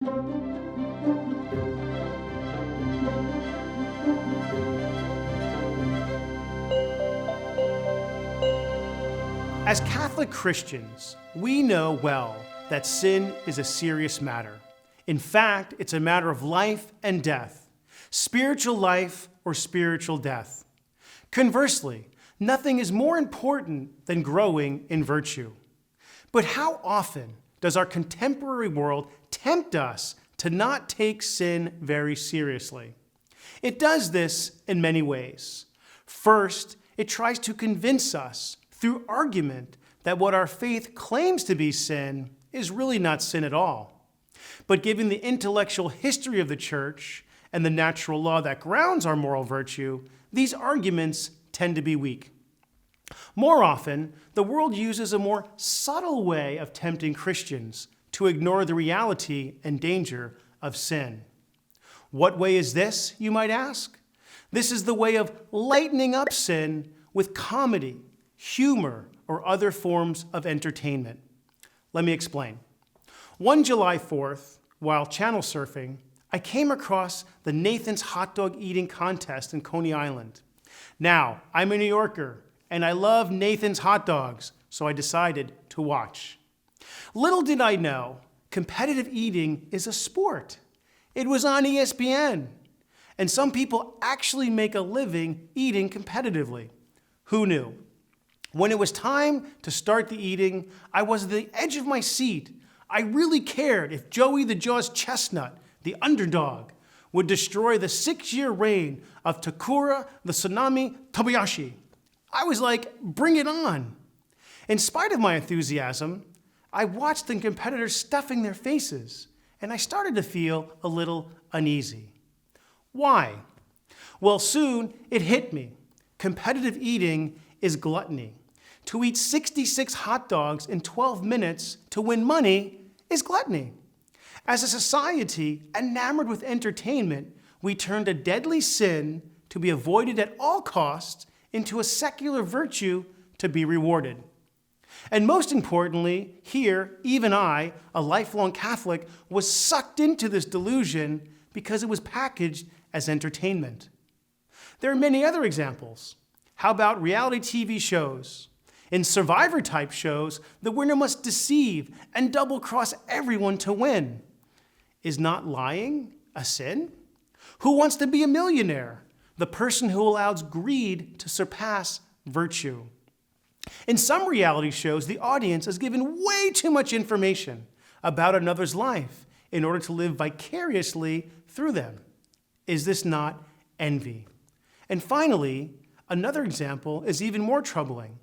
As Catholic Christians, we know well that sin is a serious matter. In fact, it's a matter of life and death, spiritual life or spiritual death. Conversely, nothing is more important than growing in virtue. But how often does our contemporary world tempt us to not take sin very seriously? It does this in many ways. First, it tries to convince us through argument that what our faith claims to be sin is really not sin at all. But given the intellectual history of the church and the natural law that grounds our moral virtue, these arguments tend to be weak. More often, the world uses a more subtle way of tempting Christians to ignore the reality and danger of sin. What way is this, you might ask? This is the way of lightening up sin with comedy, humor, or other forms of entertainment. Let me explain. One July 4th, while channel surfing, I came across the Nathan's hot dog eating contest in Coney Island. Now, I'm a New Yorker, and I love Nathan's hot dogs, so I decided to watch. Little did I know, competitive eating is a sport. It was on ESPN, and some people actually make a living eating competitively. Who knew? When it was time to start the eating, I was at the edge of my seat. I really cared if Joey the Jaws Chestnut, the underdog, would destroy the 6-year reign of Takura the Tsunami Tobayashi. I was like, bring it on. In spite of my enthusiasm, I watched the competitors stuffing their faces, and I started to feel a little uneasy. Why? Well, soon it hit me. Competitive eating is gluttony. To eat 66 hot dogs in 12 minutes to win money is gluttony. As a society enamored with entertainment, we turned a deadly sin to be avoided at all costs into a secular virtue to be rewarded. And most importantly, here, even I, a lifelong Catholic, was sucked into this delusion because it was packaged as entertainment. There are many other examples. How about reality TV shows? In Survivor-type shows, the winner must deceive and double-cross everyone to win. Is not lying a sin? Who Wants to Be a Millionaire? The person who allows greed to surpass virtue. In some reality shows, the audience is given way too much information about another's life in order to live vicariously through them. Is this not envy? And finally, another example is even more troubling.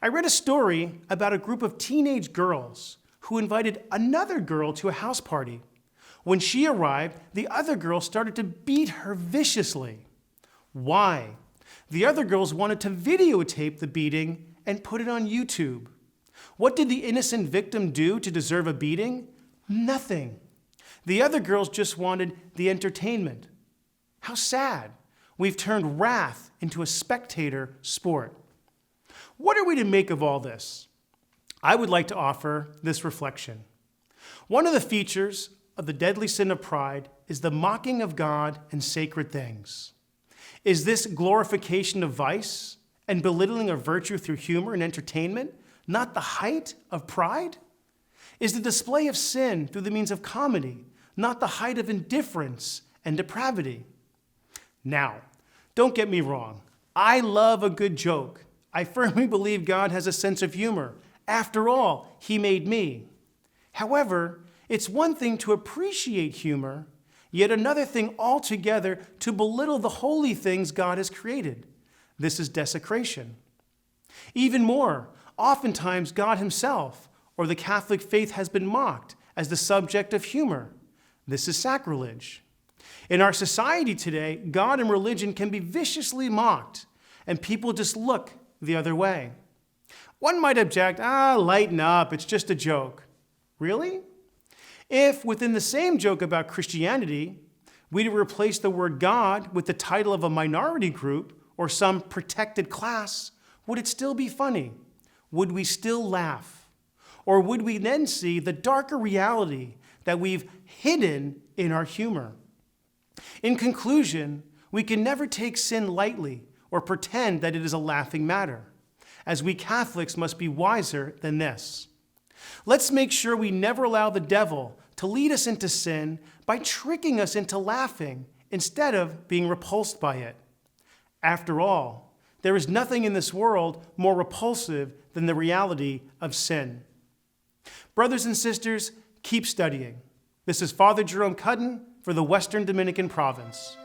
I read a story about a group of teenage girls who invited another girl to a house party. When she arrived, the other girl started to beat her viciously. Why? The other girls wanted to videotape the beating and put it on YouTube. What did the innocent victim do to deserve a beating? Nothing. The other girls just wanted the entertainment. How sad. We've turned wrath into a spectator sport. What are we to make of all this? I would like to offer this reflection. One of the features of the deadly sin of pride is the mocking of God and sacred things. Is this glorification of vice and belittling of virtue through humor and entertainment not the height of pride? Is the display of sin through the means of comedy not the height of indifference and depravity? Now, don't get me wrong. I love a good joke. I firmly believe God has a sense of humor. After all, He made me. However, it's one thing to appreciate humor, yet another thing altogether to belittle the holy things God has created. This is desecration. Even more, oftentimes God Himself or the Catholic faith has been mocked as the subject of humor. This is sacrilege. In our society today, God and religion can be viciously mocked, and people just look the other way. One might object, lighten up, it's just a joke. Really? If, within the same joke about Christianity, we to replace the word God with the title of a minority group or some protected class, would it still be funny? Would we still laugh? Or would we then see the darker reality that we've hidden in our humor. In conclusion, we can never take sin lightly or pretend that it is a laughing matter, as we Catholics must be wiser than this. Let's make sure we never allow the devil to lead us into sin by tricking us into laughing instead of being repulsed by it. After all, there is nothing in this world more repulsive than the reality of sin. Brothers and sisters, keep studying. This is Father Jerome Cudden for the Western Dominican Province.